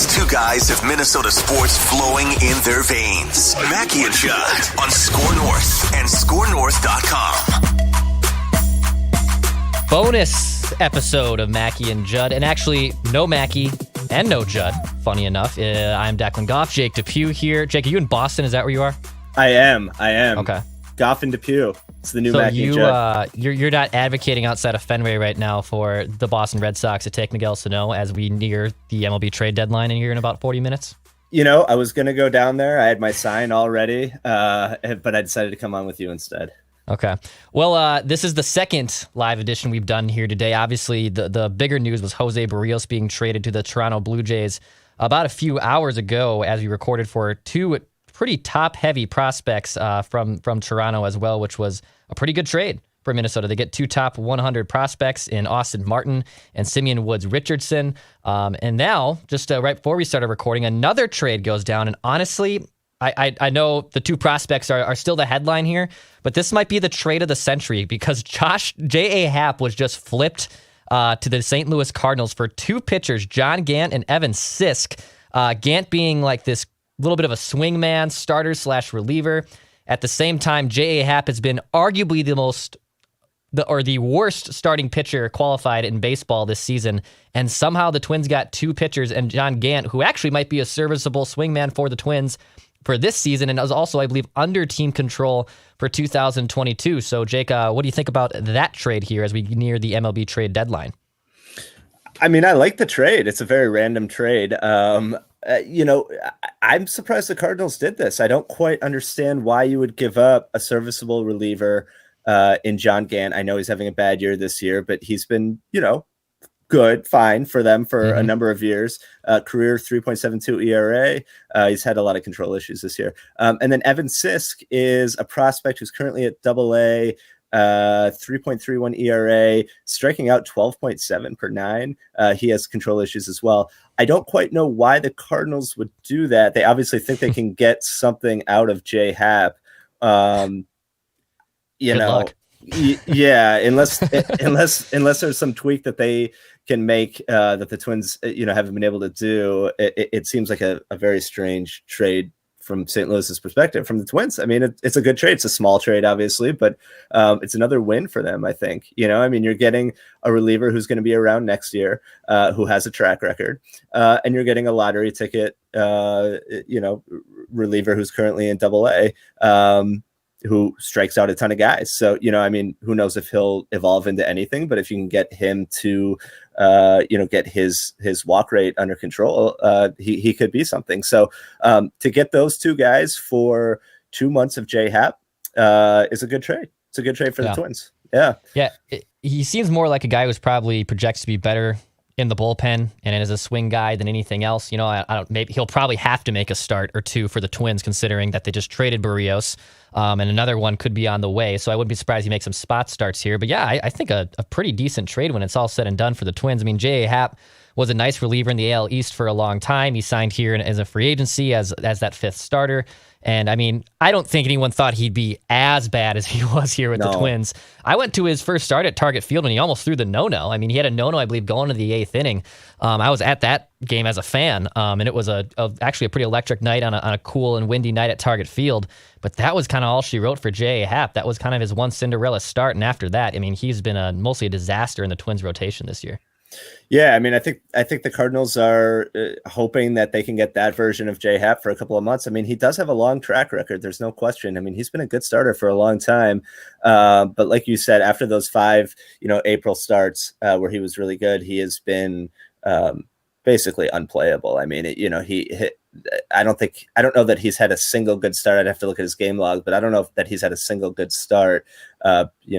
These two guys have Minnesota sports flowing in their veins. Mackey and Judd on Score North and ScoreNorth.com. Bonus episode of Mackey and Judd, and actually no Mackey and no Judd, funny enough. I'm Declan Goff, Jake Depue here. Jake, are you in Boston? Is that where you are? I am. Okay. Goff and Depue. It's the new so Mackey and Judd. You're not advocating outside of Fenway right now for the Boston Red Sox to take Miguel Sano as we near the MLB trade deadline in here in about 40 minutes? You know, I was going to go down there. I had my sign already, but I decided to come on with you instead. Okay. Well, this is the second live edition we've done here today. Obviously, the bigger news was Jose Berrios being traded to the Toronto Blue Jays about a few hours ago as we recorded for two pretty top-heavy prospects from Toronto as well, which was a pretty good trade for Minnesota. They get two top 100 prospects in Austin Martin and Simeon Woods Richardson. And now, just right before we started recording, another trade goes down. And honestly, I know the two prospects are still the headline here, but this might be the trade of the century because J.A. Happ was just flipped to the St. Louis Cardinals for two pitchers, John Gant and Evan Sisk. Gant being like this little bit of a swingman, starter / reliever. At the same time, J.A. Happ has been arguably the worst starting pitcher qualified in baseball this season. And somehow the Twins got two pitchers, and John Gant, who actually might be a serviceable swingman for the Twins for this season, and was also, I believe, under team control for 2022. So, Jake, what do you think about that trade here as we near the MLB trade deadline? I mean, I like the trade. It's a very random trade. You know, I'm surprised the Cardinals did this. I don't quite understand why you would give up a serviceable reliever in John Gant. I know he's having a bad year this year, but he's been, good, fine for them for a number of years. Career 3.72 ERA. He's had a lot of control issues this year. And then Evan Sisk is a prospect who's currently at AA, 3.31 ERA, striking out 12.7 per nine. He has control issues as well. I don't quite know why the Cardinals would do that. They obviously think they can get something out of J. Happ. Good luck. Yeah, unless there's some tweak that they can make that the Twins haven't been able to do. It seems like a very strange trade from St. Louis's perspective. From the Twins, I mean, it's a good trade. It's a small trade, obviously, but it's another win for them, I think. You're getting a reliever who's going to be around next year, who has a track record, and you're getting a lottery ticket, reliever who's currently in AA, who strikes out a ton of guys. So, who knows if he'll evolve into anything, but if you can get him to, get his walk rate under control, he could be something. So to get those two guys for 2 months of J. Happ is a good trade. It's a good trade for the Twins. Yeah. Yeah. He seems more like a guy who's probably projects to be better in the bullpen and as a swing guy than anything else. Maybe he'll probably have to make a start or two for the Twins, considering that they just traded Berrios. And another one could be on the way. So I wouldn't be surprised he makes some spot starts here. But yeah, I think a pretty decent trade when it's all said and done for the Twins. I mean, J.A. Happ was a nice reliever in the AL East for a long time. He signed here as a free agency as that fifth starter. And I mean, I don't think anyone thought he'd be as bad as he was here with the Twins. I went to his first start at Target Field when he almost threw the no-no. I mean, he had a no-no, I believe, going to the eighth inning. I was at that game as a fan, and it was actually a pretty electric night on a cool and windy night at Target Field. But that was kind of all she wrote for J.A. Happ. That was kind of his one Cinderella start, and after that, I mean, he's been mostly a disaster in the Twins' rotation this year. Yeah, I mean, I think the Cardinals are hoping that they can get that version of J. Happ for a couple of months. I mean, he does have a long track record. There's no question. I mean, he's been a good starter for a long time. But like you said, after those 5, April starts where he was really good, he has been basically unplayable. I mean, I don't know that he's had a single good start. I'd have to look at his game log, but I don't know that he's had a single good start,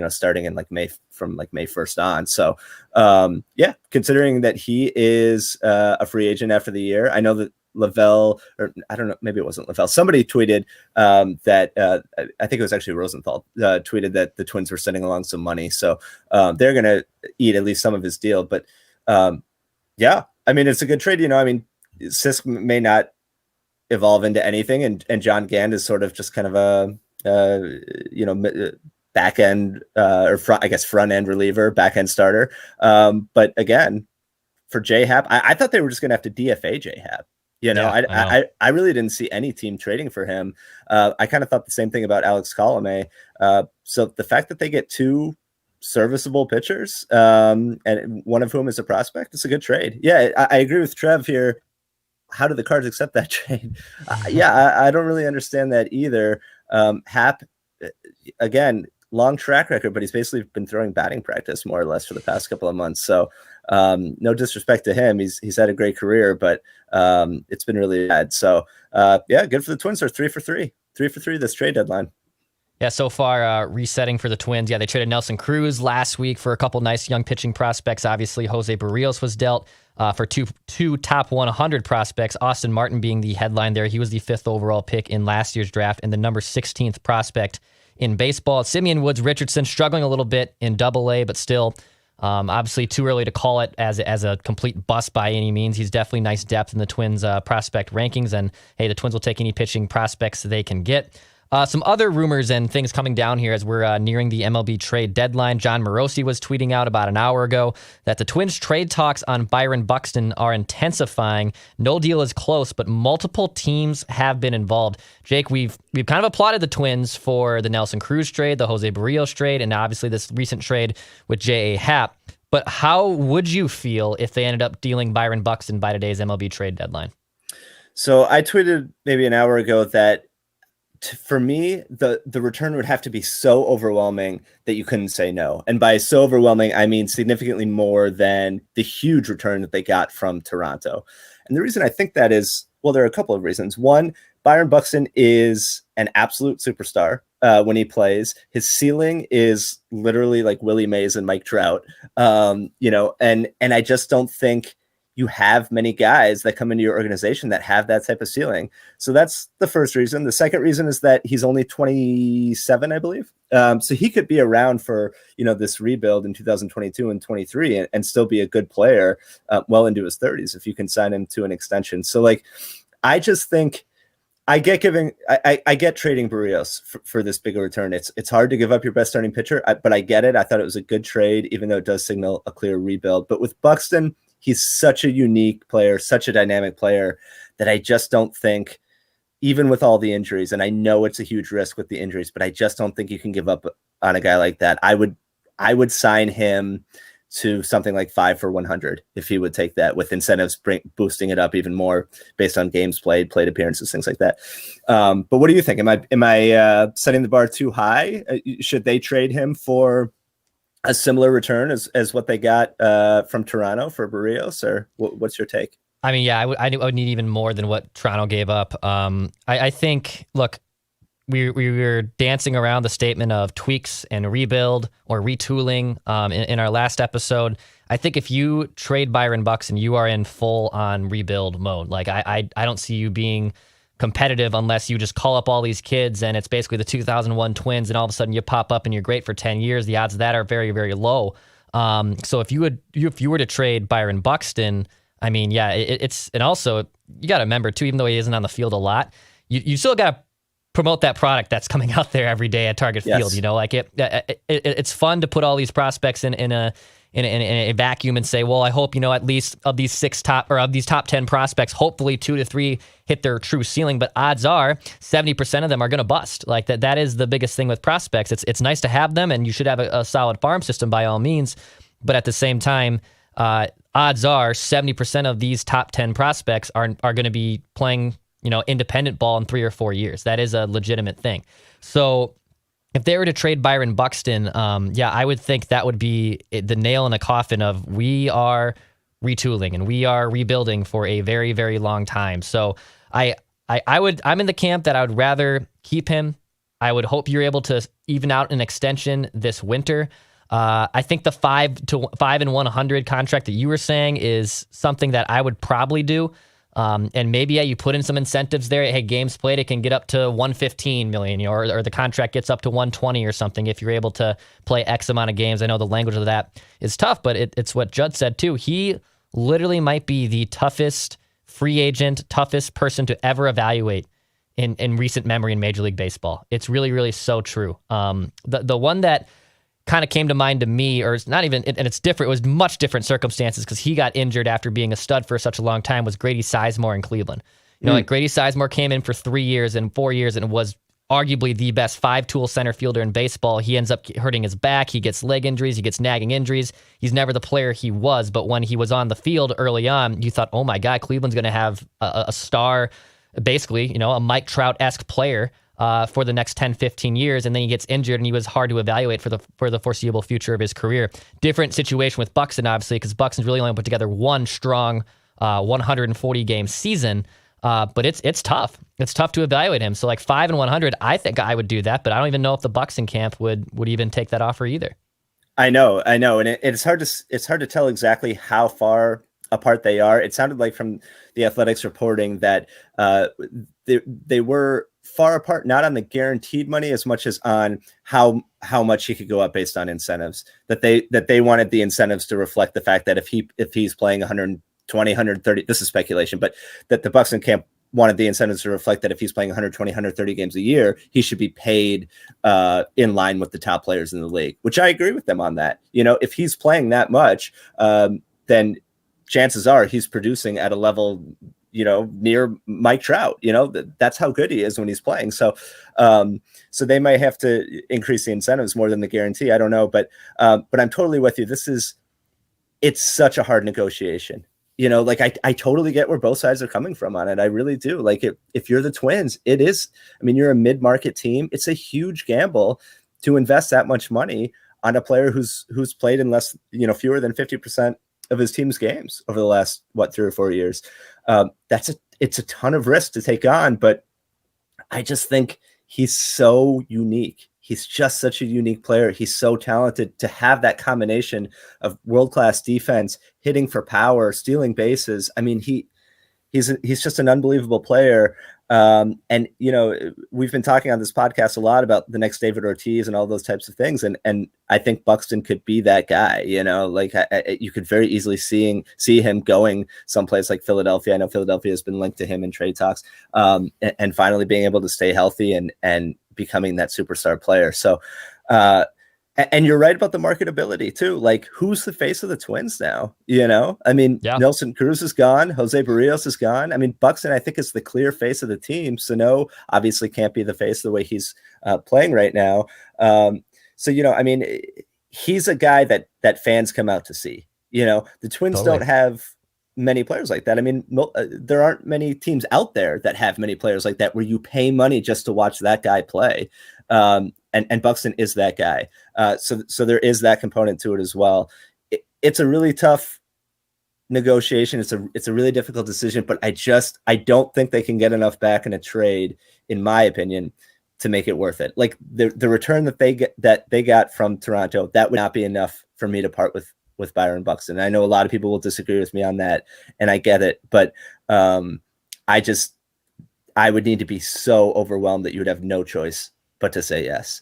starting in May 1st on. So, considering that he is a free agent after the year, I know that Lavelle, or I don't know, maybe it wasn't Lavelle. Somebody tweeted that I think it was actually Rosenthal tweeted that the Twins were sending along some money. So they're going to eat at least some of his deal. But I mean, it's a good trade. Sisk may not evolve into anything, and John Gant is sort of just kind of a back end or front end reliever, back end starter. But again, for J Happ. I thought they were just going to have to DFA J Happ. You know, I really didn't see any team trading for him. I kind of thought the same thing about Alex Colomé. So the fact that they get two serviceable pitchers, and one of whom is a prospect, it's a good trade. Yeah, I agree with Trev here. How do the Cards accept that trade? I don't really understand that either. Happ, again, long track record, but he's basically been throwing batting practice more or less for the past couple of months. So no disrespect to him. He's had a great career, but it's been really bad. So good for the Twins. They're 3 for 3 this trade deadline. Yeah, so far, resetting for the Twins. Yeah, they traded Nelson Cruz last week for a couple nice young pitching prospects. Obviously, Jose Berrios was dealt for two top 100 prospects, Austin Martin being the headline there. He was the 5th overall pick in last year's draft and the number 16th prospect in baseball. Simeon Woods Richardson struggling a little bit in Double-A, but still obviously too early to call it as a complete bust by any means. He's definitely nice depth in the Twins prospect rankings, and hey, the Twins will take any pitching prospects they can get. Some other rumors and things coming down here as we're nearing the MLB trade deadline. John Morosi was tweeting out about an hour ago that the Twins trade talks on Byron Buxton are intensifying. No deal is close, but multiple teams have been involved. Jake, we've kind of applauded the Twins for the Nelson Cruz trade, the Jose Berrios trade, and obviously this recent trade with J.A. Happ. But how would you feel if they ended up dealing Byron Buxton by today's MLB trade deadline? So I tweeted maybe an hour ago that for me, the return would have to be so overwhelming that you couldn't say no. And by so overwhelming, I mean significantly more than the huge return that they got from Toronto. And the reason I think that is, well, there are a couple of reasons. One, Byron Buxton is an absolute superstar when he plays. His ceiling is literally like Willie Mays and Mike Trout. And I just don't think you have many guys that come into your organization that have that type of ceiling. So that's the first reason. The second reason is that he's only 27, I believe. So he could be around for, this rebuild in 2022 and 23 and still be a good player well into his 30s if you can sign him to an extension. So I just think I get trading Berrios for this bigger return. It's hard to give up your best starting pitcher, but I get it. I thought it was a good trade, even though it does signal a clear rebuild. But with Buxton, he's such a unique player, such a dynamic player that I just don't think, even with all the injuries, and I know it's a huge risk with the injuries, but I just don't think you can give up on a guy like that. I would sign him to something like 5 for 100 if he would take that, with incentives boosting it up even more based on games played appearances, things like that. But what do you think? Am I setting the bar too high? Should they trade him for a similar return as what they got from Toronto for Berrios, or what's your take? I mean, yeah, I would need even more than what Toronto gave up. I think, look, we were dancing around the statement of tweaks and rebuild or retooling in our last episode. I think if you trade Byron Buxton, you are in full on rebuild mode. I don't see you being competitive unless you just call up all these kids and it's basically the 2001 Twins and all of a sudden you pop up and you're great for 10 years. The odds of that are very, very low. So if you were to trade Byron Buxton, I mean, yeah, and also you got to remember too, even though he isn't on the field a lot, you still got to promote that product that's coming out there every day at Target Field. It's fun to put all these prospects in a vacuum and say, well, I hope, at least of these top 10 prospects, hopefully 2 to 3 hit their true ceiling. But odds are 70% of them are going to bust. That is the biggest thing with prospects. It's nice to have them, and you should have a solid farm system by all means. But at the same time, odds are 70% of these top 10 prospects are going to be playing, independent ball in 3 or 4 years. That is a legitimate thing. So if they were to trade Byron Buxton, I would think that would be the nail in the coffin of we are retooling and we are rebuilding for a very, very long time. So I'm in the camp that I would rather keep him. I would hope you're able to even out an extension this winter. I think the 5 and 100 contract that you were saying is something that I would probably do. And maybe you put in some incentives there. Hey, games played, it can get up to $115 million, or the contract gets up to $120 or something if you're able to play X amount of games. I know the language of that is tough, but it's what Judd said too. He literally might be the toughest free agent, toughest person to ever evaluate in recent memory in Major League Baseball. It's really, really so true. The one that kind of came to mind to me, or it's not even, and it's different. It was much different circumstances because he got injured after being a stud for such a long time, was Grady Sizemore in Cleveland. Like Grady Sizemore came in for 3 years and 4 years and was arguably the best 5-tool center fielder in baseball. He ends up hurting his back. He gets leg injuries. He gets nagging injuries. He's never the player he was. But when he was on the field early on, you thought, oh my God, Cleveland's going to have a star, basically, a Mike Trout-esque player for the next 10, 15 years. And then he gets injured and he was hard to evaluate for the foreseeable future of his career. Different situation with Buxton, obviously, because Buxton's really only put together one strong 140-game season. But it's tough. It's tough to evaluate him. So like 5 and 100, I think I would do that, but I don't even know if the Buxton camp would even take that offer either. I know, and it's hard to tell exactly how far apart they are. It sounded like from the Athletics reporting that they were far apart, not on the guaranteed money as much as on how much he could go up based on incentives. That they wanted the incentives to reflect the fact that if he's playing 120, 130, this is speculation, but that the Buxton camp wanted the incentives to reflect that if he's playing 120, 130 games a year, he should be paid in line with the top players in the league, which I agree with them on that. If he's playing that much, then chances are he's producing at a level, near Mike Trout. That's how good he is when he's playing. So they might have to increase the incentives more than the guarantee. I don't know, but I'm totally with you. It's such a hard negotiation. I totally get where both sides are coming from on it. I really do. Like if you're the Twins, it is, you're a mid-market team. It's a huge gamble to invest that much money on a player who's played in fewer than 50% of his team's games over the last, 3 or 4 years. It's a ton of risk to take on, but I just think he's so unique. He's just such a unique player. He's so talented to have that combination of world-class defense, hitting for power, stealing bases. He's just an unbelievable player. And we've been talking on this podcast a lot about the next David Ortiz and all those types of things. And I think Buxton could be that guy, you could very easily see him going someplace like Philadelphia. I know Philadelphia has been linked to him in trade talks, and finally being able to stay healthy and becoming that superstar player. So, and you're right about the marketability too. Like, who's the face of the Twins now? Nelson Cruz is gone. Jose Berrios is gone. Buxton, I think, is the clear face of the team. Sano obviously can't be the face the way he's playing right now. He's a guy that fans come out to see. The Twins don't have many players like that. There aren't many teams out there that have many players like that where you pay money just to watch that guy play. And Buxton is that guy. So there is that component to it as well. It's a really tough negotiation. It's a really difficult decision, but I don't think they can get enough back in a trade, in my opinion, to make it worth it. Like the return that they got from Toronto, that would not be enough for me to part with Byron Buxton. I know a lot of people will disagree with me on that, and I get it, but I would need to be so overwhelmed that you would have no choice but to say yes,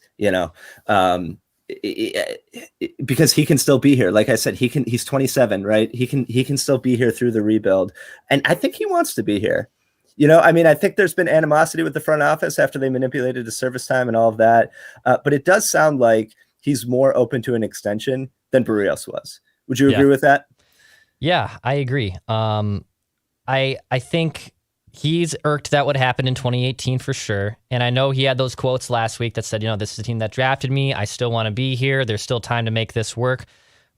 because he can still be here. Like I said, he's 27, right? He can still be here through the rebuild. And I think he wants to be here. I think there's been animosity with the front office after they manipulated his service time and all of that. But it does sound like he's more open to an extension than Berrios was. Would you agree with that? Yeah, I agree. I think he's irked that what happened in 2018 for sure. And I know he had those quotes last week that said, this is a team that drafted me. I still want to be here. There's still time to make this work.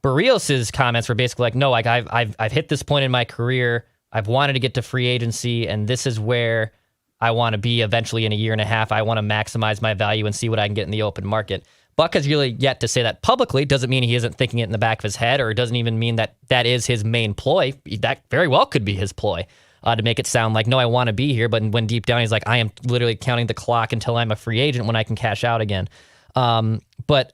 Berrios's comments were basically like, no, like I've hit this point in my career. I've wanted to get to free agency, and this is where I want to be eventually in a year and a half. I want to maximize my value and see what I can get in the open market. Buck has really yet to say that publicly. Doesn't mean he isn't thinking it in the back of his head, or it doesn't even mean that is his main ploy. That very well could be his ploy. To make it sound like, no, I want to be here, but when deep down he's like, I am literally counting the clock until I'm a free agent when I can cash out again. But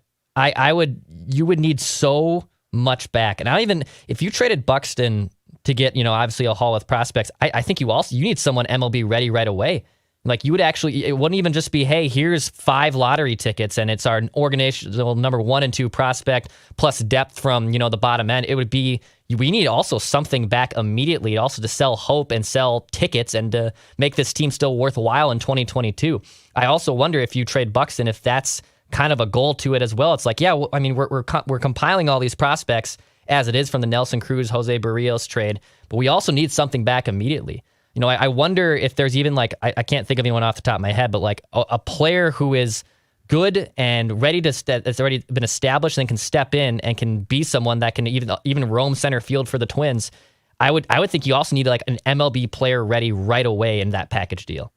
you would need so much back. And if you traded Buxton to get, obviously a haul with prospects, I think you need someone MLB ready right away. Like you would actually, it wouldn't even just be, hey, here's 5 lottery tickets and it's our organizational number 1 and 2 prospect plus depth from, the bottom end. It would be, we need also something back immediately, also to sell hope and sell tickets and to make this team still worthwhile in 2022. I also wonder if you trade Buxton, if that's kind of a goal to it as well. It's like, yeah, well, I mean, we're compiling all these prospects as it is from the Nelson Cruz, Jose Berrios trade, but we also need something back immediately. You know, I wonder if there's even like, I can't think of anyone off the top of my head, but like a player who is good and ready to that's already been established and can step in and can be someone that can even roam center field for the Twins. I would think you also need like an MLB player ready right away in that package deal.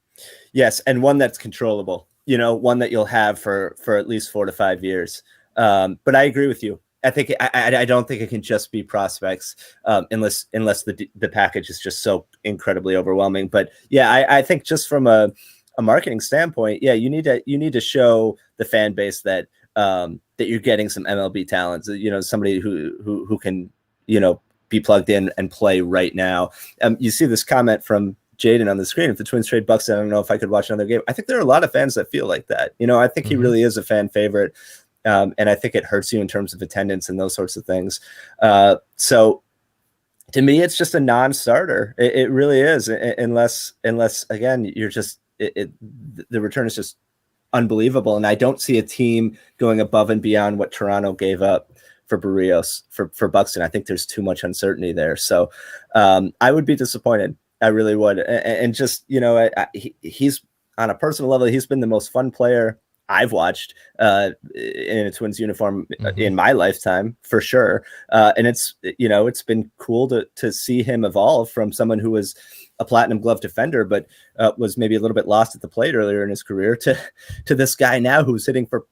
Yes, and one that's controllable. You know, one that you'll have for at least 4 to 5 years. But I agree with you. I think I don't think it can just be prospects unless the package is just so incredibly overwhelming. But yeah, I think just from a marketing standpoint, yeah, you need to show the fan base that that you're getting some MLB talents. You know, somebody who can, you know, be plugged in and play right now. You see this comment from Jaden on the screen. If the Twins trade Buxton, I don't know if I could watch another game. I think there are a lot of fans that feel like that. You know, I think he really is a fan favorite. And I think it hurts you in terms of attendance and those sorts of things. So to me, it's just a non-starter. It really is, unless again, you're just the return is just unbelievable. And I don't see a team going above and beyond what Toronto gave up for Berrios for Buxton. I think there's too much uncertainty there. So I would be disappointed. I really would. And just, you know, he's on a personal level, he's been the most fun player I've watched in a Twins uniform in my lifetime, for sure. And it's, you know, it's been cool to see him evolve from someone who was a platinum glove defender, but was maybe a little bit lost at the plate earlier in his career to this guy now who's hitting for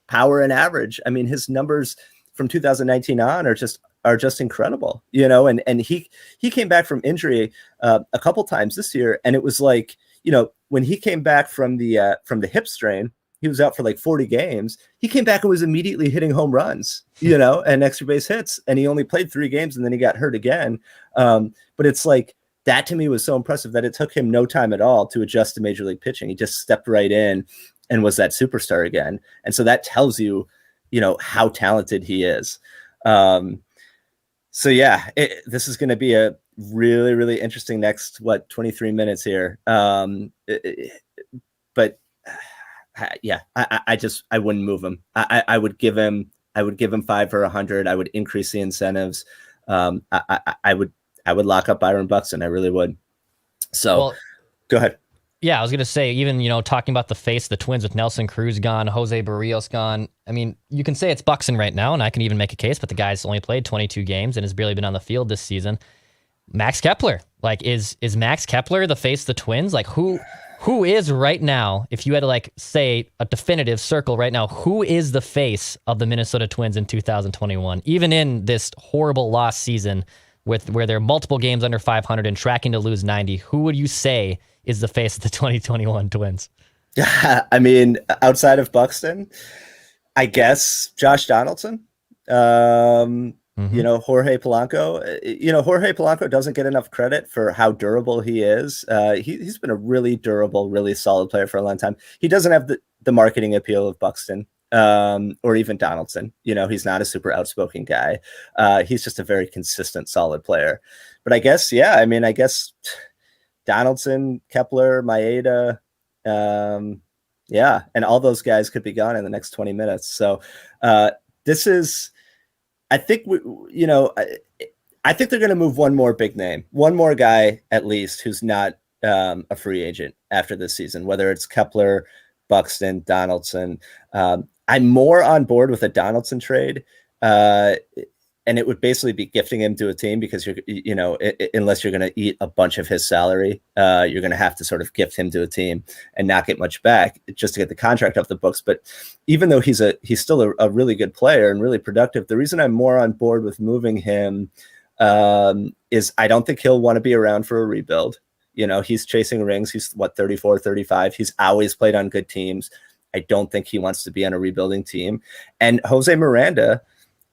power and average. I mean, his numbers from 2019 on are just incredible, you know, and he came back from injury a couple times this year. And it was like, you know, when he came back from the hip strain, he was out for like 40 games. He came back and was immediately hitting home runs, you know, and extra base hits. And he only played 3 games and then he got hurt again. But it's like, that to me was so impressive that it took him no time at all to adjust to major league pitching. He just stepped right in and was that superstar again. And so that tells you, you know, how talented he is. So yeah, this is going to be a really, really interesting next, 23 minutes here. But yeah, I wouldn't move him. I would give him 5 for 100. I would increase the incentives. I would lock up Byron Buxton. I really would. So well, go ahead. Yeah, I was going to say, even, you know, talking about the face of the Twins with Nelson Cruz gone, Jose Berrios gone. I mean, you can say it's Buxton right now, and I can even make a case, but the guy's only played 22 games and has barely been on the field this season. Max Kepler, like, is Max Kepler the face of the Twins? Like, who is right now, if you had to like say a definitive circle right now, who is the face of the Minnesota Twins in 2021, even in this horrible loss season where there are multiple games under 500 and tracking to lose 90? Who would you say is the face of the 2021 Twins? I mean, outside of Buxton, I guess Josh Donaldson. You know, Jorge Polanco. You know, Jorge Polanco doesn't get enough credit for how durable he is. He's been a really durable, really solid player for a long time. He doesn't have the marketing appeal of Buxton or even Donaldson. You know, he's not a super outspoken guy. He's just a very consistent, solid player. But I guess, yeah, I mean, I guess Donaldson, Kepler, Maeda, yeah, and all those guys could be gone in the next 20 minutes. So this is, I think, I think they're going to move one more big name, one more guy at least who's not a free agent after this season, whether it's Kepler, Buxton, Donaldson. I'm more on board with a Donaldson trade. And it would basically be gifting him to a team because unless you're going to eat a bunch of his salary, you're going to have to sort of gift him to a team and not get much back just to get the contract off the books. But even though he's still a really good player and really productive, the reason I'm more on board with moving him is I don't think he'll want to be around for a rebuild. You know, he's chasing rings. He's 34, 35. He's always played on good teams. I don't think he wants to be on a rebuilding team. And Jose Miranda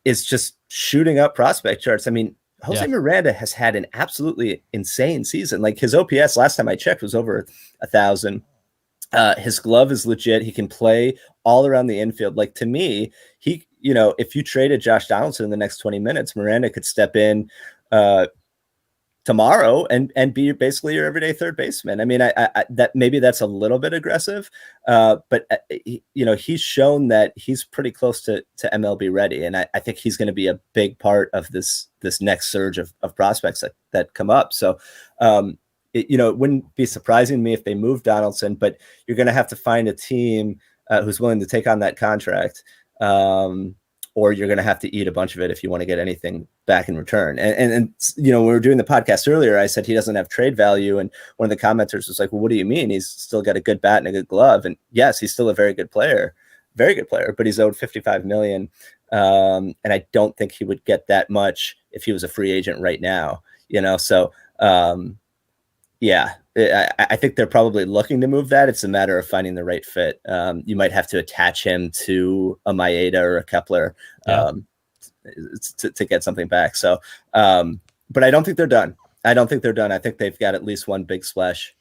is just shooting up prospect charts. I mean, Jose Miranda has had an absolutely insane season. Like his OPS last time I checked was over 1,000. His glove is legit. He can play all around the infield. Like to me, if you traded Josh Donaldson in the next 20 minutes, Miranda could step in to tomorrow and be basically your everyday third baseman. I mean, I that maybe that's a little bit aggressive, but he's shown that he's pretty close to MLB ready, and I think he's going to be a big part of this next surge of prospects that come up. So, it wouldn't be surprising to me if they move Donaldson, but you're going to have to find a team who's willing to take on that contract. Or you're going to have to eat a bunch of it if you want to get anything back in return. And when we were doing the podcast earlier, I said he doesn't have trade value. And one of the commenters was like, well, what do you mean? He's still got a good bat and a good glove. And yes, he's still a very good player, but he's owed $55 million. And I don't think he would get that much if he was a free agent right now, So, I think they're probably looking to move that. It's a matter of finding the right fit. You might have to attach him to a Maeda or a Kepler to get something back. So, but I don't think they're done. I think they've got at least one big splash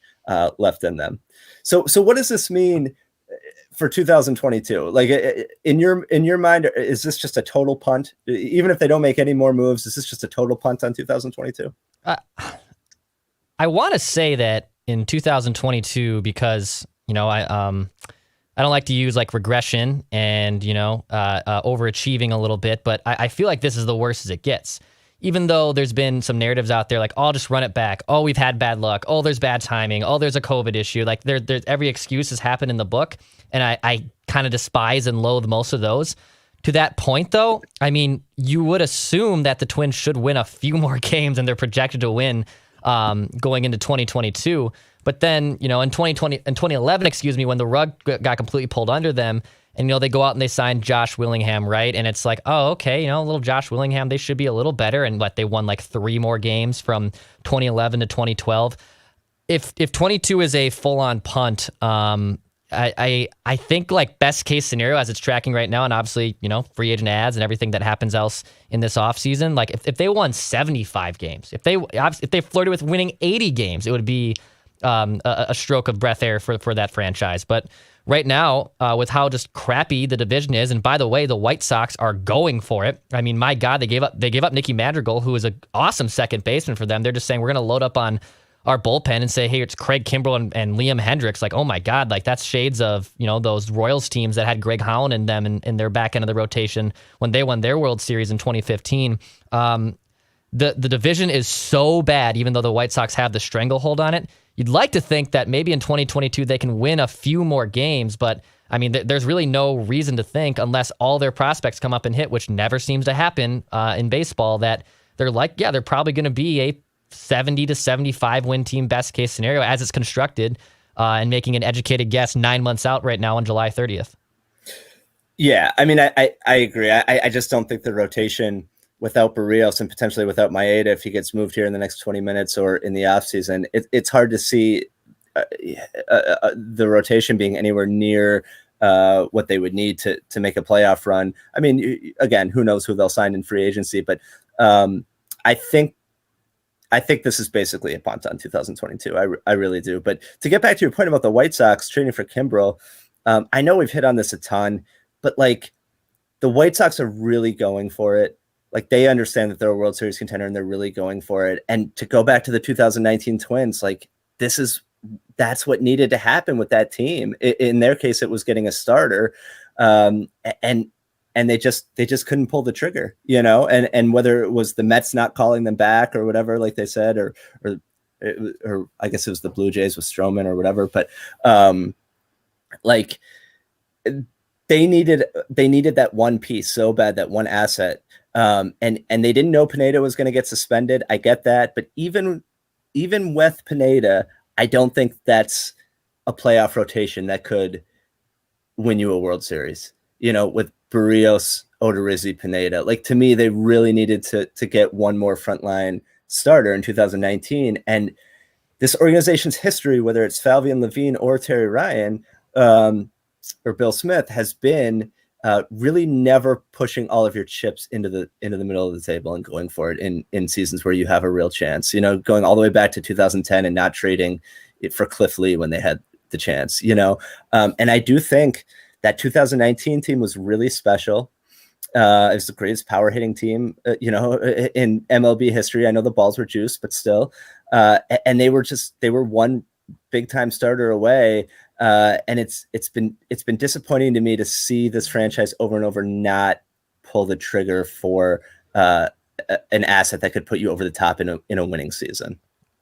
left in them. So what does this mean for 2022? Like in your mind, is this just a total punt? Even if they don't make any more moves, is this just a total punt on 2022? I want to say that in 2022, because, I don't like to use like regression and, overachieving a little bit, but I feel like this is the worst as it gets. Even though there's been some narratives out there like, oh, I'll just run it back. Oh, we've had bad luck. Oh, there's bad timing. Oh, there's a COVID issue. Like there's every excuse has happened in the book. And I kind of despise and loathe most of those. To that point, though, I mean, you would assume that the Twins should win a few more games than they're projected to win going into 2022. But then, in 2011, when the rug got completely pulled under them, and, they go out and they sign Josh Willingham, right? And it's like, oh, okay, a little Josh Willingham, they should be a little better. And they won like 3 more games from 2011 to 2012. If 22 is a full-on punt, I think like best case scenario as it's tracking right now, and obviously, free agent ads and everything that happens else in this offseason, like if they won 75 games, if they flirted with winning 80 games, it would be a stroke of breath air for that franchise. But right now, with how just crappy the division is, and by the way, the White Sox are going for it. I mean, my God, they gave up Nicky Madrigal, who is an awesome second baseman for them. They're just saying we're going to load up on our bullpen and say, hey, it's Craig Kimbrell and Liam Hendricks. Like, oh my God, like that's shades of, those Royals teams that had Greg Holland in them in their back end of the rotation when they won their World Series in 2015. The division is so bad, even though the White Sox have the stranglehold on it. You'd like to think that maybe in 2022 they can win a few more games, but I mean, there's really no reason to think, unless all their prospects come up and hit, which never seems to happen in baseball, that they're like, yeah, they're probably going to be a 70 to 75 win team best case scenario as it's constructed, and making an educated guess 9 months out right now on July 30th. Yeah, I mean, I agree. I just don't think the rotation without Berrios and potentially without Maeda, if he gets moved here in the next 20 minutes or in the offseason, it's hard to see the rotation being anywhere near what they would need to make a playoff run. I mean, again, who knows who they'll sign in free agency, but I think this is basically a punt on 2022. I really do. But to get back to your point about the White Sox trading for Kimbrel, I know we've hit on this a ton, but like the White Sox are really going for it. Like they understand that they're a World Series contender and they're really going for it. And to go back to the 2019 Twins, like that's what needed to happen with that team. In their case, it was getting a starter, and they just couldn't pull the trigger, and whether it was the Mets not calling them back or whatever, like they said, or I guess it was the Blue Jays with Stroman or whatever, but like they needed that one piece so bad, that one asset. And they didn't know Pineda was going to get suspended. I get that. But even with Pineda, I don't think that's a playoff rotation that could win you a World Series, with Berrios, Odorizzi, Pineda. Like, to me, they really needed to get one more frontline starter in 2019. And this organization's history, whether it's Falvian Levine or Terry Ryan, or Bill Smith, has been really never pushing all of your chips into the middle of the table and going for it in seasons where you have a real chance, going all the way back to 2010 and not trading it for Cliff Lee when they had the chance, and I do think that 2019 team was really special. It was the greatest power hitting team, in MLB history. I know the balls were juiced, but still, and they were one big time starter away. And it's been disappointing to me to see this franchise over and over not pull the trigger for an asset that could put you over the top in a winning season.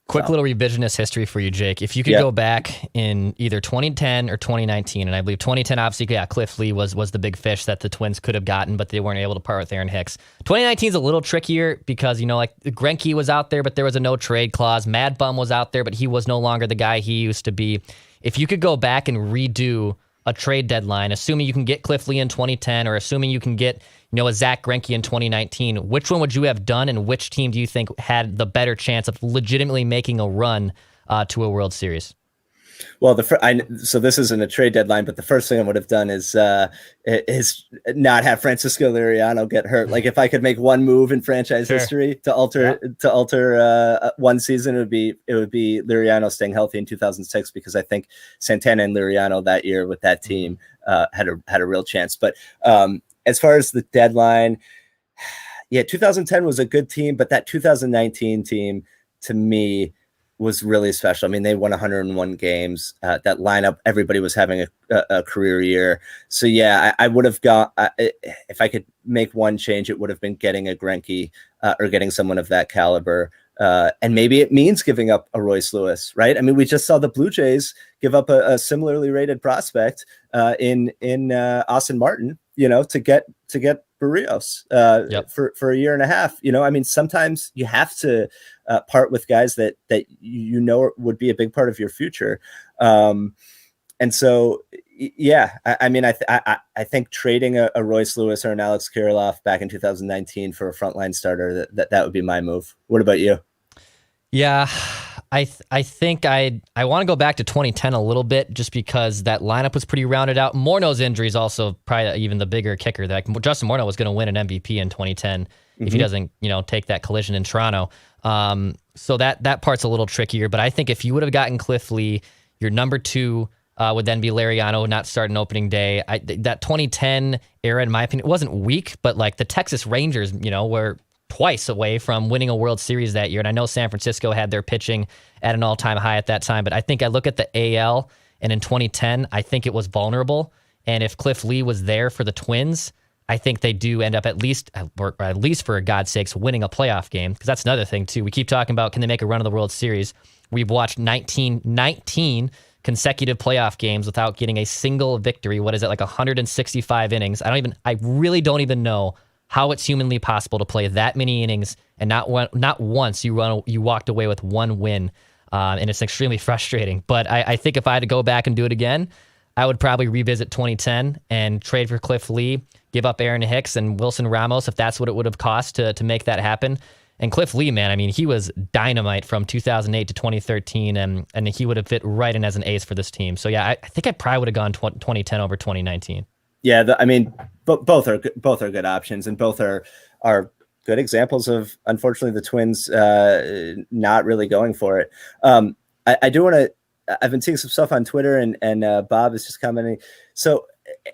Quick little revisionist history for you, Jake. If you could go back in either 2010 or 2019, and I believe 2010, obviously, Cliff Lee was the big fish that the Twins could have gotten, but they weren't able to part with Aaron Hicks. 2019 is a little trickier because, Greinke was out there, but there was a no trade clause. Mad Bum was out there, but he was no longer the guy he used to be. If you could go back and redo a trade deadline, assuming you can get Cliff Lee in 2010 or assuming you can get a Zach Greinke in 2019, which one would you have done and which team do you think had the better chance of legitimately making a run to a World Series? Well, so this isn't a trade deadline, but the first thing I would have done is not have Francisco Liriano get hurt. Like if I could make one move in franchise history to alter one season, it would be Liriano staying healthy in 2006, because I think Santana and Liriano that year with that team had a real chance. But as far as the deadline, 2010 was a good team, but that 2019 team to me was really special. I mean, they won 101 games. That lineup, everybody was having a career year. So I would have got, if I could make one change, it would have been getting a Greinke or getting someone of that caliber. And maybe it means giving up a Royce Lewis, right? I mean, we just saw the Blue Jays give up a similarly rated prospect in Austin Martin, to get Berrios for a year and a half. I mean, sometimes you have to part with guys that would be a big part of your future. And so, I mean, I think trading a Royce Lewis or an Alex Kirilloff back in 2019 for a frontline starter, that would be my move. What about you? Yeah, I think I want to go back to 2010 a little bit, just because that lineup was pretty rounded out. Morneau's injury is also probably even the bigger kicker. That Justin Morneau was going to win an MVP in 2010 if he doesn't, take that collision in Toronto. So that part's a little trickier. But I think if you would have gotten Cliff Lee, your number two would then be Liriano, not starting opening day. That 2010 era, in my opinion, wasn't weak, but like the Texas Rangers, were twice away from winning a World Series that year. And I know San Francisco had their pitching at an all-time high at that time, but I think I look at the AL, and in 2010, I think it was vulnerable. And if Cliff Lee was there for the Twins, I think they do end up at least for God's sakes, winning a playoff game. Because that's another thing too. We keep talking about, can they make a run of the World Series? We've watched 19 consecutive playoff games without getting a single victory. What is it, like 165 innings? I really don't even know how it's humanly possible to play that many innings and not once you walked away with one win, and it's extremely frustrating. But I think if I had to go back and do it again, I would probably revisit 2010 and trade for Cliff Lee, give up Aaron Hicks and Wilson Ramos if that's what it would have cost to make that happen. And Cliff Lee, man, I mean, he was dynamite from 2008 to 2013, and he would have fit right in as an ace for this team. So I think I probably would have gone 2010 over 2019. Yeah, I mean, both are good options, and both are good examples of, unfortunately, the Twins not really going for it. I do want to. I've been seeing some stuff on Twitter, and Bob is just commenting. So,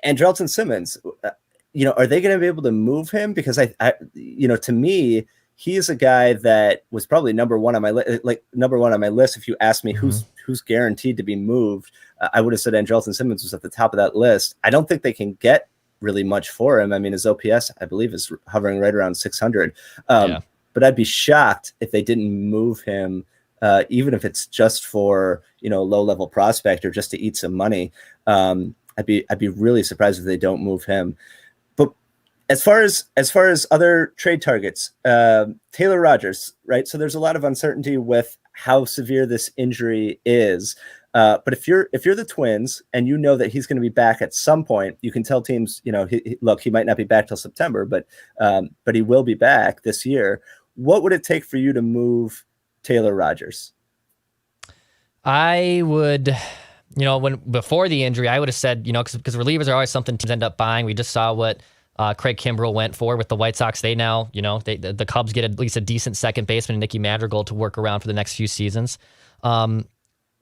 Andrelton Simmons, are they going to be able to move him? Because I to me, he is a guy that was probably number one on my list. If you asked me who's guaranteed to be moved, I would have said Andrelton Simmons was at the top of that list. I don't think they can get really much for him. I mean, his OPS, I believe, is hovering right around 600. But I'd be shocked if they didn't move him, even if it's just for low-level prospect or just to eat some money. I'd be really surprised if they don't move him. But as far as other trade targets, Taylor Rogers, right? So there's a lot of uncertainty with how severe this injury is. But if you're the Twins and you know that he's going to be back at some point, you can tell teams, he might not be back till September, but he will be back this year. What would it take for you to move Taylor Rogers? I would, before the injury, I would have said, because relievers are always something teams end up buying. We just saw what Craig Kimbrell went for with the White Sox. They now, the Cubs get at least a decent second baseman, Nicky Madrigal, to work around for the next few seasons.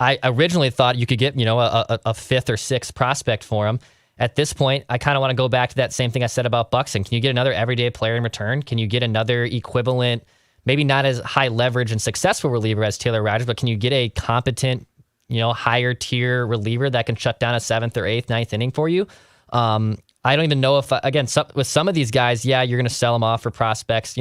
I originally thought you could get, a fifth or sixth prospect for him. at this point, I kind of want to go back to that same thing I said about Buxton. Can you get another everyday player in return? Can you get another equivalent, maybe not as high leverage and successful reliever as Taylor Rogers, but can you get a competent, higher tier reliever that can shut down a 7th or 8th, 9th inning for you? I don't even know if, with some of these guys, you're going to sell them off for prospects,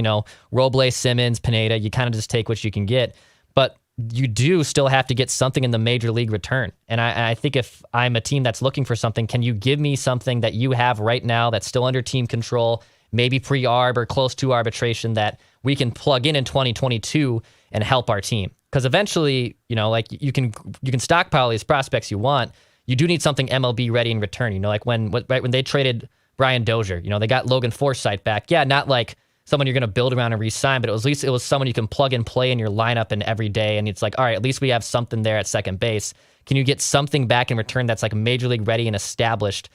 Robles, Simmons, Pineda, you kind of just take what you can get. But you do still have to get something in the major league return. And I think if I'm a team that's looking for something, can you give me something that you have right now that's still under team control, maybe pre-arb or close to arbitration, that we can plug in 2022 and help our team? Because eventually, you can stockpile these prospects you want. You do need something MLB ready in return. Like when they traded Brian Dozier, they got Logan Forsythe back. Yeah, not like someone you're going to build around and re-sign, but at least it was someone you can plug and play in your lineup and every day. And it's like, all right, at least we have something there at second base. Can you get something back in return that's like major league ready and established?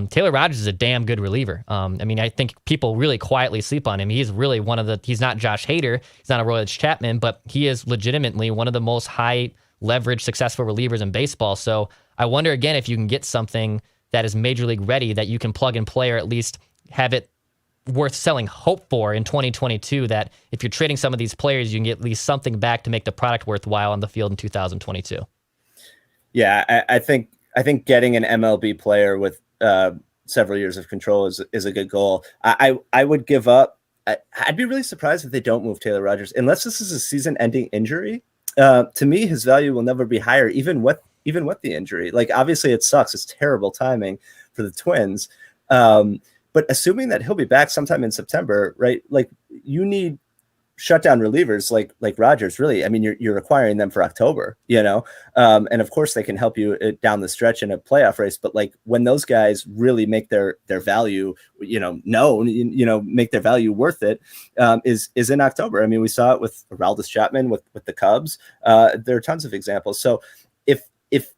Taylor Rogers is a damn good reliever. I think people really quietly sleep on him. He's really he's not Josh Hader. He's not a Royals Chapman, but he is legitimately one of the most high leverage successful relievers in baseball. So I wonder again, if you can get something that is major league ready that you can plug and play, or at least have it worth selling hope for in 2022, that if you're trading some of these players, you can get at least something back to make the product worthwhile on the field in 2022. Yeah, I think getting an MLB player with several years of control is a good goal. I would give up. I'd be really surprised if they don't move Taylor Rogers, unless this is a season-ending injury. To me, his value will never be higher, even with the injury. Like, obviously it sucks. It's terrible timing for the Twins. But assuming that he'll be back sometime in September, right? Like, you need shutdown relievers like Rogers, really. I mean, you're acquiring them for October, and of course they can help you down the stretch in a playoff race. But like, when those guys really make their value, known, make their value worth it, is in October. I mean, we saw it with Aroldis Chapman with the Cubs. There are tons of examples. So if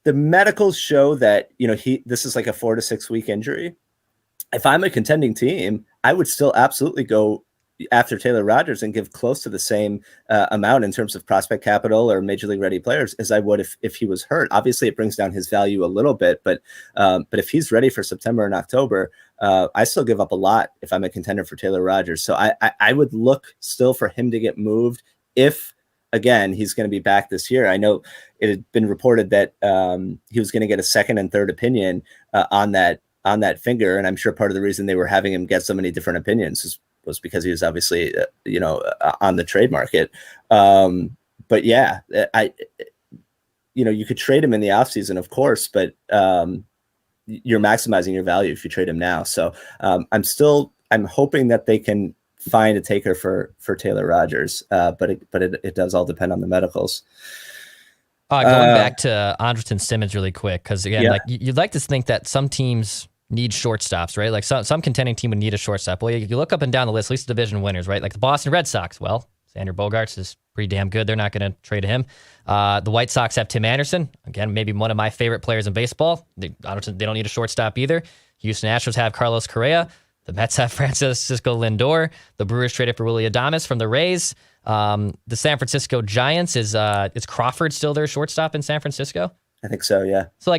the medicals show that, this is like a 4 to 6 week injury, if I'm a contending team, I would still absolutely go after Taylor Rogers and give close to the same amount in terms of prospect capital or major league ready players as I would if he was hurt. Obviously, it brings down his value a little bit, but if he's ready for September and October, I still give up a lot if I'm a contender for Taylor Rogers. So I would look still for him to get moved if, again, he's going to be back this year. I know it had been reported that he was going to get a second and third opinion on that finger, and I'm sure part of the reason they were having him get so many different opinions was because he was obviously, on the trade market. But yeah, you could trade him in the offseason, of course, but you're maximizing your value if you trade him now. So I'm hoping that they can find a taker for Taylor Rogers, but it does all depend on the medicals. Going back to Andrelton Simmons really quick, because again, like you'd like to think that some teams need shortstops, right? Like some contending team would need a shortstop. Well, you look up and down the list, at least the division winners, right? Like the Boston Red Sox. Well, Xander Bogaerts is pretty damn good. They're not going to trade him. The White Sox have Tim Anderson. Again, maybe one of my favorite players in baseball. They don't need a shortstop either. Houston Astros have Carlos Correa. The Mets have Francisco Lindor. The Brewers traded for Willie Adames from the Rays. The San Francisco Giants is Crawford still their shortstop in San Francisco? I think so, yeah. So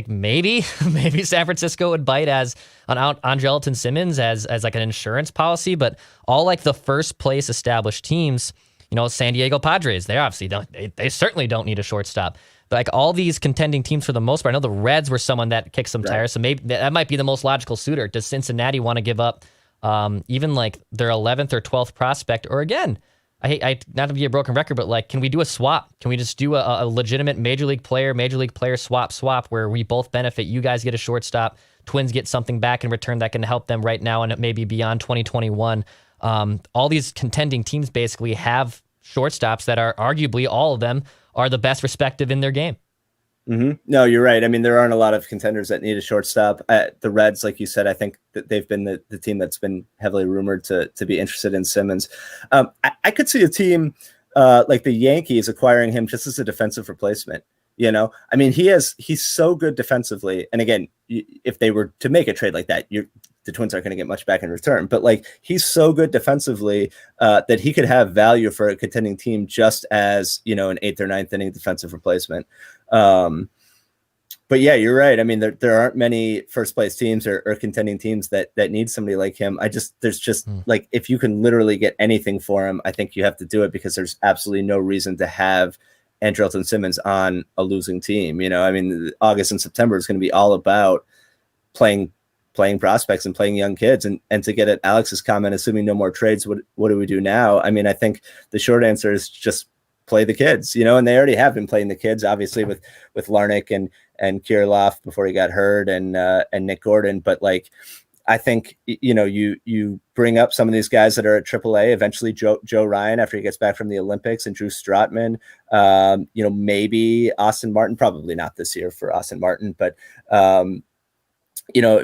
maybe San Francisco would bite on Andrelton Simmons as like an insurance policy, but all like the first place established teams, San Diego Padres, they certainly don't need a shortstop. But like all these contending teams for the most part, I know the Reds were someone that kicked some tires, so maybe that might be the most logical suitor. Does Cincinnati want to give up even like their 11th or 12th prospect? Or again, I hate not to be a broken record, but like, can we do a swap? Can we just do a legitimate major league player swap where we both benefit? You guys get a shortstop, Twins get something back in return that can help them right now and maybe beyond 2021. All these contending teams basically have shortstops that are arguably all of them are the best respective in their game. Mm-hmm. No, you're right. I mean, there aren't a lot of contenders that need a shortstop. The Reds, like you said, I think that they've been the team that's been heavily rumored to be interested in Simmons. I could see a team like the Yankees acquiring him just as a defensive replacement. I mean, he's so good defensively. And again, if they were to make a trade like that, the Twins aren't going to get much back in return. But like, he's so good defensively that he could have value for a contending team just as, an 8th or 9th inning defensive replacement. But yeah, you're right. I mean, there aren't many first place teams or contending teams that need somebody like him. There's just like, if you can literally get anything for him, I think you have to do it, because there's absolutely no reason to have Andrelton Simmons on a losing team. I mean, August and September is going to be all about playing prospects and playing young kids. And to get at Alex's comment, assuming no more trades, what do we do now? I mean, I think the short answer is just play the kids, and they already have been playing the kids, obviously with Larnach and Kirilloff before he got hurt, and Nick Gordon. But like, I think, you bring up some of these guys that are at AAA, eventually Joe Ryan after he gets back from the Olympics, and Drew Strotman, maybe Austin Martin, probably not this year for Austin Martin, but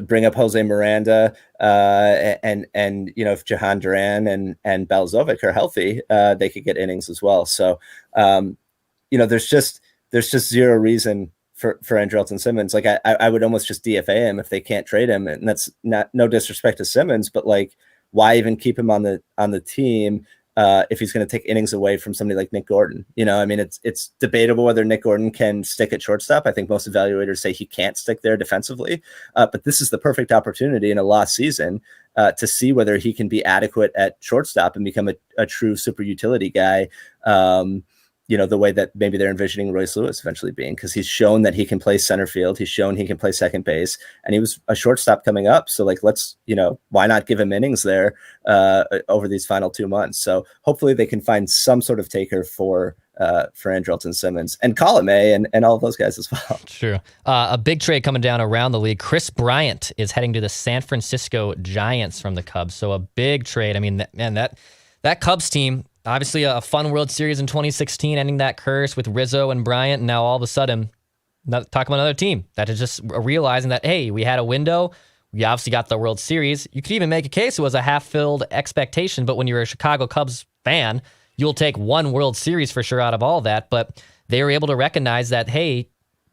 bring up Jose Miranda, and if Jahan Duran and Balzovic are healthy, they could get innings as well. So, there's just zero reason for Andrelton Simmons. Like, I would almost just DFA him if they can't trade him, and that's no disrespect to Simmons, but like, why even keep him on the team if he's going to take innings away from somebody like Nick Gordon? I mean, it's debatable whether Nick Gordon can stick at shortstop. I think most evaluators say he can't stick there defensively, but this is the perfect opportunity in a lost season to see whether he can be adequate at shortstop and become a true super utility guy. The way that maybe they're envisioning Royce Lewis eventually being, because he's shown that he can play center field. He's shown he can play second base, and he was a shortstop coming up. So like, let's, why not give him innings there over these final 2 months? So hopefully they can find some sort of taker for Andrelton Simmons and Column A and all of those guys as well. True. A big trade coming down around the league. Chris Bryant is heading to the San Francisco Giants from the Cubs. So a big trade. I mean, that Cubs team, obviously a fun World Series in 2016, ending that curse with Rizzo and Bryant. And now all of a sudden, talk about another team that is just realizing that, hey, we had a window. We obviously got the World Series. You could even make a case it was a half-filled expectation, but when you're a Chicago Cubs fan, you'll take one World Series for sure out of all that. But they were able to recognize that, hey,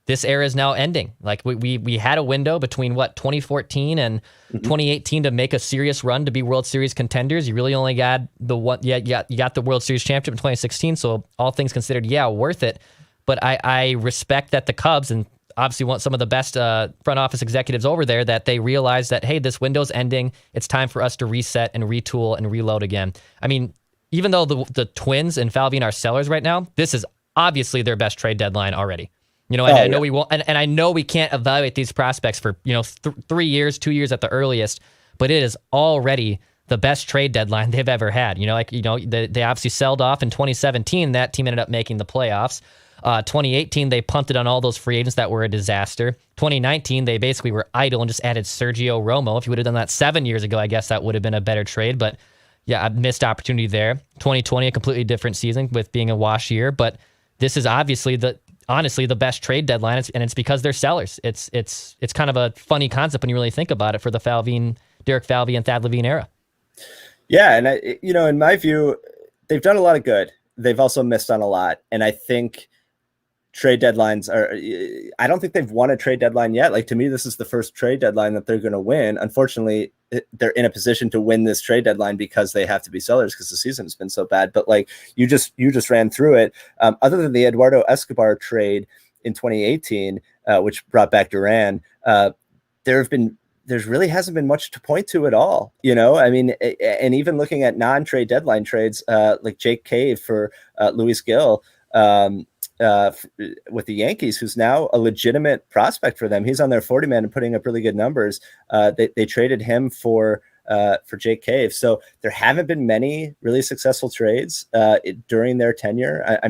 this era is now ending. Like, we had a window between 2014 and 2018 to make a serious run to be World Series contenders. You really only got the one. Yeah, you got the World Series championship in 2016. So all things considered, yeah, worth it. But I respect that the Cubs, and obviously want some of the best front office executives over there, that they realize that, hey, this window's ending. It's time for us to reset and retool and reload again. I mean, even though the Twins and Falvey are sellers right now, this is obviously their best trade deadline already. I know we won't, and I know we can't evaluate these prospects for 3 years, 2 years at the earliest, but it is already the best trade deadline they've ever had. They obviously sold off in 2017. That team ended up making the playoffs. 2018, they punted on all those free agents that were a disaster. 2019, they basically were idle and just added Sergio Romo. If you would have done that 7 years ago, I guess that would have been a better trade. But yeah, a missed opportunity there. 2020, a completely different season with being a wash year. But this is obviously honestly the best trade deadline, and it's because they're sellers. It's kind of a funny concept when you really think about it for the Derek Falvey and Thad Levine era. Yeah, and in my view, they've done a lot of good. They've also missed on a lot, and I think trade deadlines I don't think they've won a trade deadline yet. Like, to me, this is the first trade deadline that they're going to win. Unfortunately, they're in a position to win this trade deadline because they have to be sellers because the season has been so bad. But like, you just ran through it. Other than the Eduardo Escobar trade in 2018, which brought back Duran, there really hasn't been much to point to at all. I mean, and even looking at non-trade deadline trades, like Jake Cave for Luis Gil, with the Yankees, who's now a legitimate prospect for them. He's on their 40-man and putting up really good numbers. They traded him for Jake Cave. So there haven't been many really successful trades during their tenure.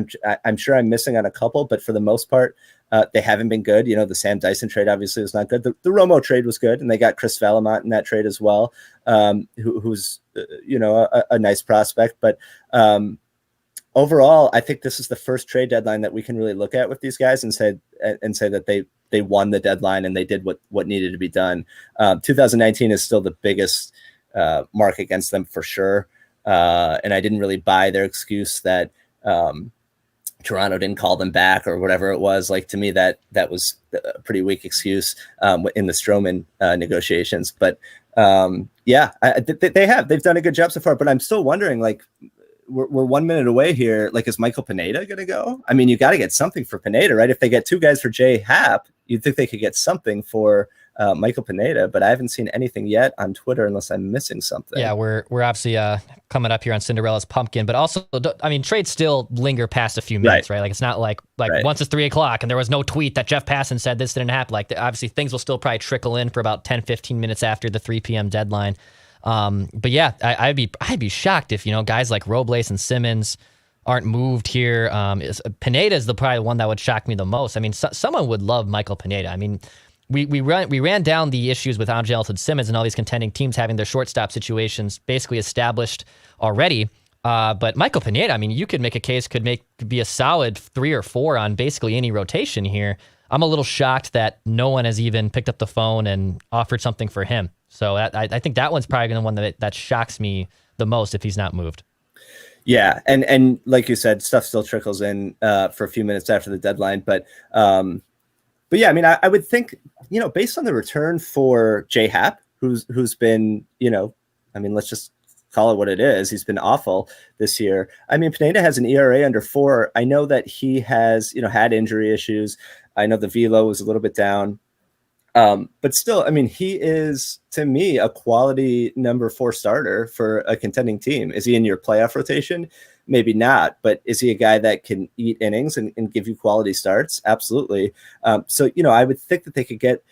I'm sure I'm missing on a couple, but for the most part, they haven't been good. The Sam Dyson trade obviously was not good. The Romo trade was good, and they got Chris Valamont in that trade as well, who's a nice prospect. But overall, I think this is the first trade deadline that we can really look at with these guys and say that they won the deadline and they did what needed to be done. 2019 is still the biggest mark against them for sure. And I didn't really buy their excuse that Toronto didn't call them back or whatever it was. Like, to me, that was a pretty weak excuse in the Stroman negotiations. But they've done a good job so far. But I'm still wondering, like, we're 1 minute away here. Like, is Michael Pineda going to go? I mean, you got to get something for Pineda, right? If they get two guys for Jay Happ, you'd think they could get something for Michael Pineda, but I haven't seen anything yet on Twitter unless I'm missing something. Yeah, we're obviously coming up here on Cinderella's pumpkin, but also, I mean, trades still linger past a few minutes, right? Like, it's not like once it's 3:00 and there was no tweet that Jeff Passan said this didn't happen. Like, obviously things will still probably trickle in for about 10, 15 minutes after the 3 p.m. deadline. But yeah, I'd be shocked if, guys like Robles and Simmons aren't moved here. Pineda is probably the one that would shock me the most. I mean, someone would love Michael Pineda. I mean, we ran down the issues with Untitled Simmons and all these contending teams having their shortstop situations basically established already. But Michael Pineda, I mean, you could make a case could be a solid 3 or 4 on basically any rotation here. I'm a little shocked that no one has even picked up the phone and offered something for him. So I think that one's probably the one that shocks me the most if he's not moved. Yeah, and like you said, stuff still trickles in for a few minutes after the deadline, but yeah, I mean, I would think, based on the return for Happ, who's been, I mean, let's just call it what it is. He's been awful this year. I mean, Pineda has an ERA under 4. I know that he has, had injury issues. I know the velo was a little bit down. But still, I mean, he is, to me, a quality number 4 starter for a contending team. Is he in your playoff rotation? Maybe not, but is he a guy that can eat innings and give you quality starts? Absolutely. So, I would think that they could get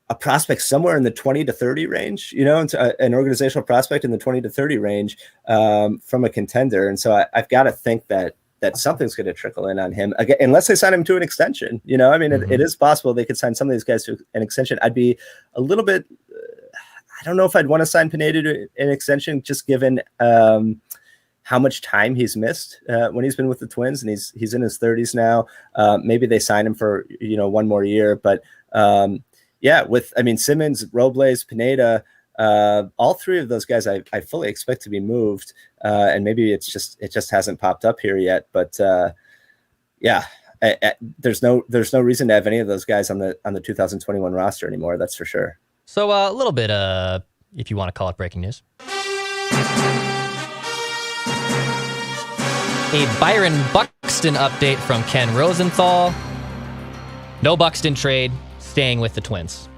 a prospect somewhere in the 20 to 30 range, an organizational prospect in the 20 to 30 range from a contender. And so I've got to think that something's going to trickle in on him again, unless they sign him to an extension. I mean, it is possible they could sign some of these guys to an extension. I'd be a little bit, I don't know if I'd want to sign Pineda to an extension, just given how much time he's missed when he's been with the Twins, and he's in his 30s now. Maybe they sign him for, 1 more year, but yeah, Simmons, Robles, Pineda, all 3 of those guys I fully expect to be moved, and maybe it just hasn't popped up here yet. But yeah, there's no reason to have any of those guys on the 2021 roster anymore. That's for sure. So a little bit, if you want to call it breaking news, a Byron Buxton update from Ken Rosenthal. No Buxton trade, staying with the Twins.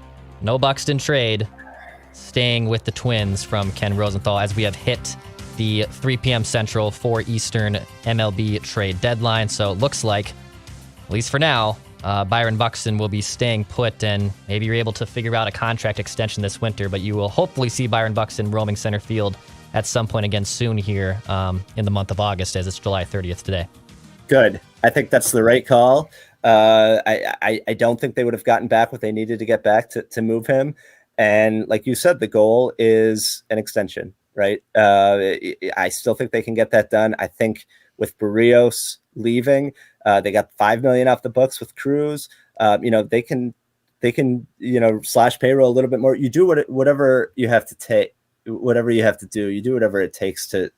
No Buxton trade, staying with the Twins from Ken Rosenthal, as we have hit the 3 p.m. Central, 4 Eastern MLB trade deadline. So it looks like, at least for now, Byron Buxton will be staying put, and maybe you're able to figure out a contract extension this winter, but you will hopefully see Byron Buxton roaming center field at some point again soon here in the month of August, as it's July 30th today. Good. I think that's the right call. I don't think they would have gotten back what they needed to get back to move him. And like you said, the goal is an extension, right? I still think they can get that done. I think with Berrios leaving, they got $5 million off the books with Cruz. They can slash payroll a little bit more. You do whatever you have to take. Whatever you have to do, you do whatever it takes to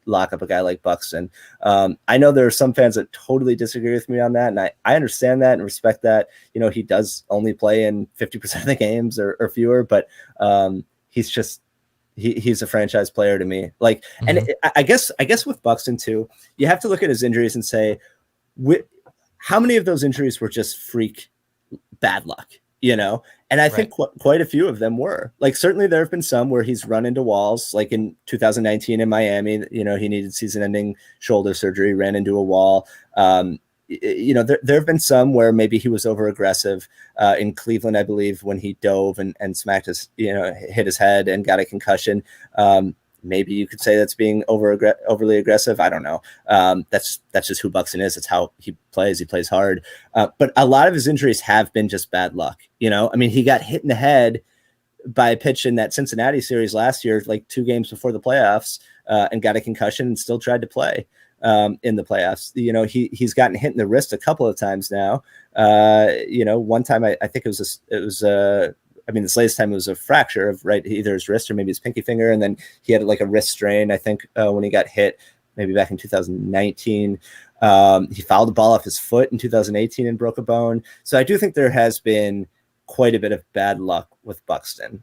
lock up a guy like Buxton. I know there are some fans that totally disagree with me on that, and I understand that and respect that. He does only play in 50% of the games or fewer, but he's just he's a franchise player to me. Like, and I guess with Buxton too, you have to look at his injuries and say, how many of those injuries were just freak bad luck? And I think quite a few of them were. Like, certainly there have been some where he's run into walls, like in 2019 in Miami, he needed season-ending shoulder surgery, ran into a wall. There have been some where maybe he was over-aggressive in Cleveland, I believe, when he dove and smacked his, hit his head and got a concussion. Maybe you could say that's being overly aggressive. I don't know. That's just who Buxton is. It's how he plays. He plays hard. But a lot of his injuries have been just bad luck. He got hit in the head by a pitch in that Cincinnati series last year, like 2 games before the playoffs, and got a concussion and still tried to play in the playoffs. He's gotten hit in the wrist a couple of times now. One time I think this latest time it was a fracture of either his wrist or maybe his pinky finger. And then he had like a wrist strain, I think, when he got hit, maybe back in 2019. He fouled the ball off his foot in 2018 and broke a bone. So I do think there has been quite a bit of bad luck with Buxton.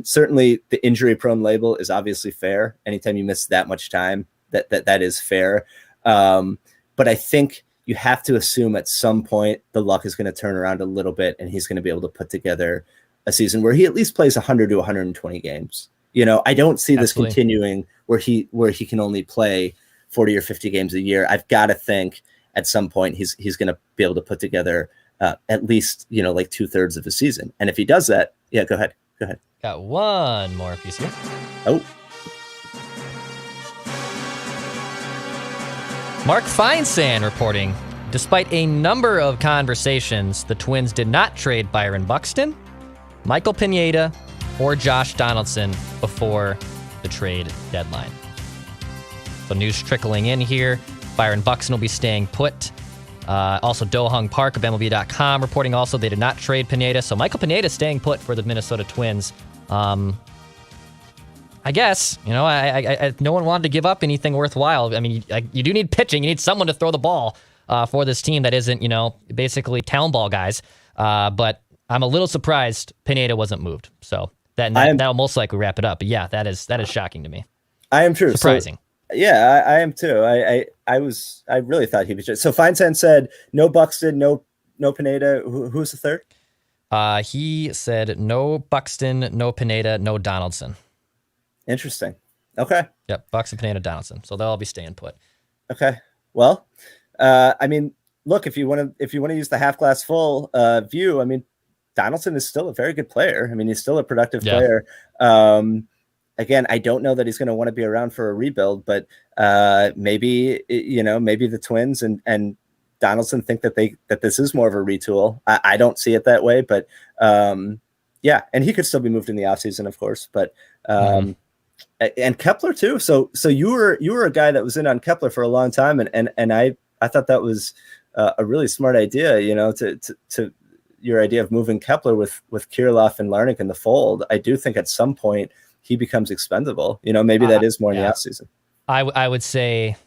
Certainly the injury prone label is obviously fair. Anytime you miss that much time, that is fair. But I think you have to assume at some point the luck is going to turn around a little bit, and he's going to be able to put together a season where he at least plays 100 to 120 games. I don't see this continuing where he can only play 40 or 50 games a year. I've got to think at some point he's going to be able to put together at least, like 2/3 of a season. And if he does that, yeah, go ahead. Got one more piece here. Oh. Mark Feinsand reporting, despite a number of conversations, the Twins did not trade Byron Buxton, Michael Pineda, or Josh Donaldson before the trade deadline. So news trickling in here. Byron Buxton will be staying put. Also, Do-Hung Park of MLB.com reporting also they did not trade Pineda. So Michael Pineda staying put for the Minnesota Twins. I guess, I no one wanted to give up anything worthwhile. I mean, you do need pitching. You need someone to throw the ball for this team that isn't, basically town ball guys. But I'm a little surprised Pineda wasn't moved. So that'll most likely wrap it up. But yeah, that is shocking to me. I am true. Surprising. So, yeah, I am too. I really thought he was. So Feinsand said no Buxton, no Pineda. Who's the third? He said no Buxton, no Pineda, no Donaldson. Interesting. Okay. Yep, Buxton, Pineda, Donaldson. So they'll all be staying put. Okay. Well, I mean, look, if you want to use the half glass full view, I mean, Donaldson is still a very good player. I mean, he's still a productive player. Again, I don't know that he's going to want to be around for a rebuild, but maybe the Twins and Donaldson think that this is more of a retool. I don't see it that way, but yeah, and he could still be moved in the offseason, of course, but and Kepler too. So you were a guy that was in on Kepler for a long time, and I thought that was a really smart idea, to your idea of moving Kepler with Kirilloff and Larnach in the fold. I do think at some point he becomes expendable. Maybe that is more in the offseason. I would say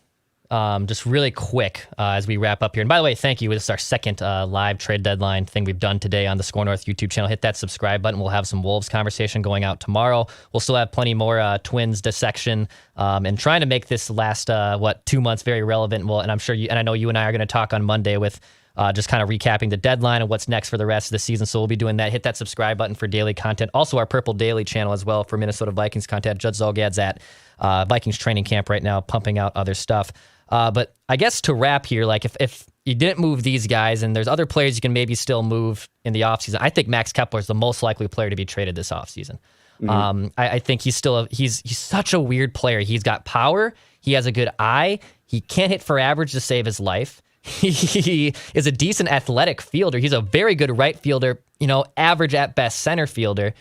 just really quick as we wrap up here. And by the way, thank you. This is our second live trade deadline thing we've done today on the Score North YouTube channel. Hit that subscribe button. We'll have some Wolves conversation going out tomorrow. We'll still have plenty more Twins dissection and trying to make this last 2 months very relevant. Well, and I'm sure I know you and I are going to talk on Monday with just kind of recapping the deadline and what's next for the rest of the season. So we'll be doing that. Hit that subscribe button for daily content. Also, our Purple Daily channel as well for Minnesota Vikings content. Judd Zolgad's at Vikings training camp right now, pumping out other stuff. But I guess to wrap here, like if you didn't move these guys and there's other players you can maybe still move in the offseason, I think Max Kepler is the most likely player to be traded this offseason. Mm-hmm. I think he's still he's such a weird player. He's got power. He has a good eye. He can't hit for average to save his life. He is a decent athletic fielder. He's a very good right fielder, average at best center fielder.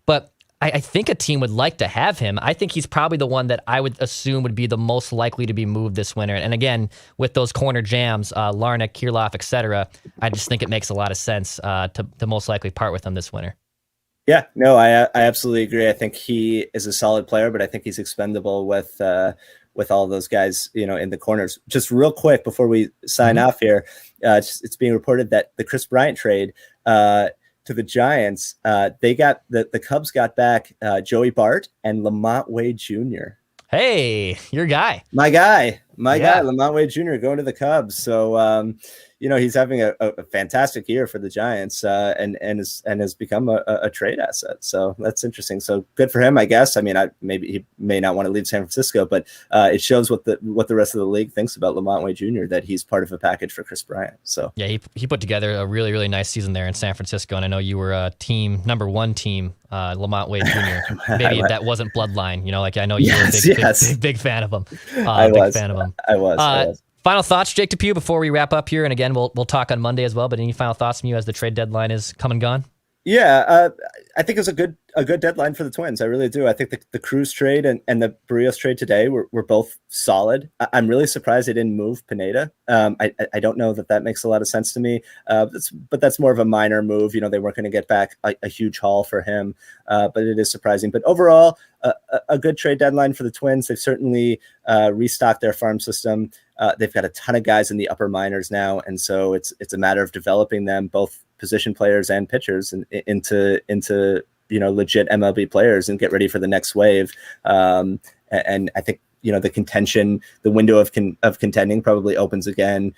But I think a team would like to have him. I think he's probably the one that I would assume would be the most likely to be moved this winter. And again, with those corner jams, Larnach, Kirilloff, etc., I just think it makes a lot of sense to most likely part with him this winter. Yeah, no, I absolutely agree. I think he is a solid player, but I think he's expendable with all those guys, in the corners. Just real quick before we sign off here, it's being reported that the Chris Bryant trade to the Giants, the Cubs got back Joey Bart and Lamont Wade Jr. Hey, your guy. My guy, Lamont Wade Jr. going to the Cubs. So, he's having a fantastic year for the Giants and has become a trade asset. So that's interesting. So good for him, I guess. I mean, maybe he may not want to leave San Francisco, but it shows what the rest of the league thinks about Lamont Wade Jr., that he's part of a package for Chris Bryant. So yeah, he put together a really, really nice season there in San Francisco. And I know you were a number one team, Lamont Wade Jr. Maybe that wasn't bloodline, like I know you were a big fan of him. I was. Final thoughts, Jake Depue, before we wrap up here. And again, we'll talk on Monday as well. But any final thoughts from you as the trade deadline is come and gone? Yeah, I think it's a good deadline for the Twins. I really do. I think the Cruz trade and the Berrios trade today were both solid. I'm really surprised they didn't move Pineda. I don't know that makes a lot of sense to me. But that's more of a minor move. They weren't going to get back a huge haul for him. But it is surprising. But overall, a good trade deadline for the Twins. They've certainly restocked their farm system. They've got a ton of guys in the upper minors now, and so it's a matter of developing them, both position players and pitchers, into legit MLB players, and get ready for the next wave. And I think the contention, the window of contending probably opens again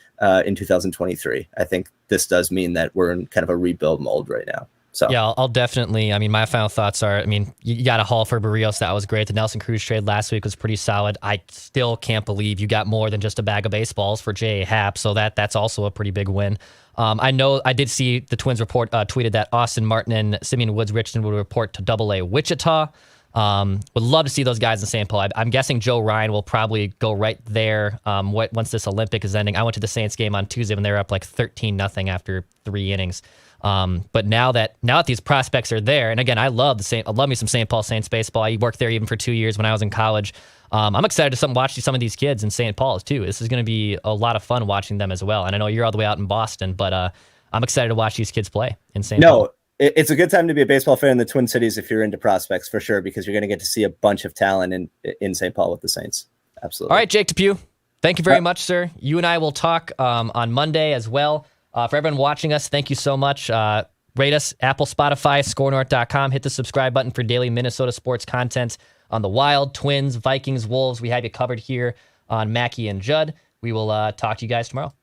in 2023. I think this does mean that we're in kind of a rebuild mold right now. So yeah, I'll definitely. I mean, my final thoughts are, I mean, you got a haul for Berrios. That was great. The Nelson Cruz trade last week was pretty solid. I still can't believe you got more than just a bag of baseballs for J.A. Happ. So that's also a pretty big win. I know I did see the Twins report tweeted that Austin Martin and Simeon Woods Richardson would report to Double-A Wichita. Would love to see those guys in St. Paul. I'm guessing Joe Ryan will probably go right there once this Olympic is ending. I went to the Saints game on Tuesday when they were up like 13-0 after 3 innings. But now that these prospects are there, and again, I love me some St. Paul Saints baseball. I worked there even for 2 years when I was in college. I'm excited to watch some of these kids in St. Paul's too. This is going to be a lot of fun watching them as well. And I know you're all the way out in Boston, but I'm excited to watch these kids play in St. Paul. It's a good time to be a baseball fan in the Twin Cities if you're into prospects for sure, because you're going to get to see a bunch of talent in St. Paul with the Saints. Absolutely. All right, Jake Depue, thank you very much, sir. You and I will talk on Monday as well. For everyone watching us, thank you so much. Rate us, Apple, Spotify, scorenorth.com. Hit the subscribe button for daily Minnesota sports content on the Wild, Twins, Vikings, Wolves. We have you covered here on Mackey and Judd. We will talk to you guys tomorrow.